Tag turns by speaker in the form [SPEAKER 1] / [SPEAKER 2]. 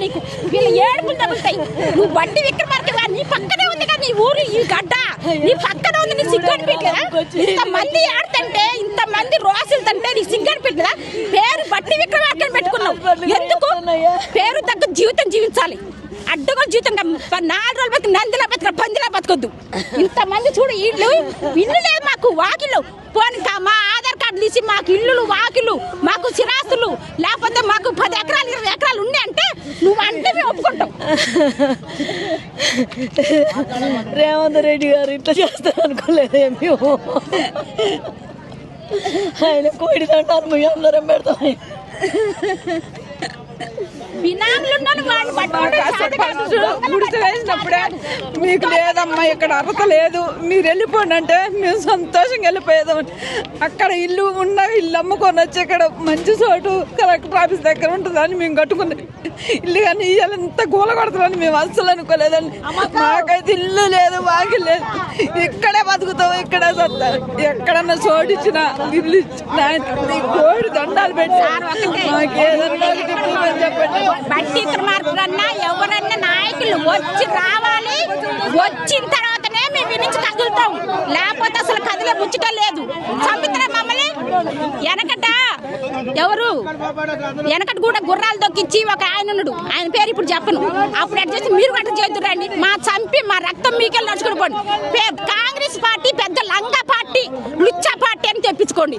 [SPEAKER 1] నీకు వీళ్ళు ఏడుపులు తగులుతాయి. నువ్వు బట్టి విక్రమార్క నీ పక్కనే ఉంది కదా నీ ఊరు ఈ గడ్డ, నీ పక్కనే ఉంది. నీకు సిగ్గు అనిపించలేదా? ఇంతమంది ఆడుతుంటే ఇంతమంది రోజులు తంటే నీకు సిగ్గు అనిపించలేదా? పేరు బట్టి విక్రమార్కని పెట్టుకున్నావు ఎందుకు? పేరు తగ్గ జీవితం జీవించాలి. అడ్డగో జీవితం 4 రోజులు బతికి నందిలా బతిక పందిలా బతకొద్దు. ఇంతమంది చూడు ఇల్లు లేదు మాకు, వాకిళ్ళు పోనీ మా ఆధార్ కార్డు తీసి మాకు ఇల్లులు వాకిళ్ళు మాకు చిరాస్తులు లేకపోతే మాకు 10 ఎకరాలు 20 ఎకరాలు ఉన్నాయి అంటే నువ్వు అంటే మేము ఒప్పుకుంటాం.
[SPEAKER 2] రేవంత్ రెడ్డి గారు ఇట్లా చేస్తారు అనుకోలేదే మేము. ఆయన కోడి దండాలు మీ అందరం పెడతాం.
[SPEAKER 3] గుడిసె వేసినప్పుడే మీకు లేదమ్మా ఇక్కడ అర్హత లేదు మీరు వెళ్ళిపోండి అంటే మేము సంతోషంగా వెళ్ళిపోయేదామని. అక్కడ ఇల్లు అమ్ముకొని వచ్చి ఇక్కడ మంచి చోటు కలెక్టర్ ఆఫీస్ దగ్గర ఉంటుందని మేము కట్టుకున్నాం ఇల్లు. కానీ ఇవాళ ఇంత గోల కొడతామని మేము అస్సలు అనుకోలేదండి. మాకైతే ఇల్లు లేదు వాకి లేదు, ఇక్కడే బతుకుతాం, ఇక్కడే చదువుతాం. ఎక్కడన్నా చోటు ఇచ్చిన ఇల్లు ఇచ్చిన కోడి దండాలు పెట్టి మాకేదన్నా చెప్పండి.
[SPEAKER 1] బట్టి విక్రమార్కన్నా ఎవరన్నా నాయకులు వచ్చి రావాలి, వచ్చిన తర్వాతనే మేము వినించి కదులుతాం, లేకపోతే అసలు కదిలే ముచ్చట లేదు. చంపుతారా మమ్మల్ని? వెనకట కూడా గుర్రాలు దొక్కిచ్చి ఒక ఆయన ఉన్నాడు, ఆయన పేరు ఇప్పుడు చెప్పను. అప్పుడు అటు చేసి మీరు గట్ట చేద్దురండి, మా చంపి మా రక్తం మీకెళ్ళి నడుచుకుని పోండి. కాంగ్రెస్ పార్టీ పెద్ద లంగా పార్టీ, లుచ్చా పార్టీ అని తెప్పించుకోండి.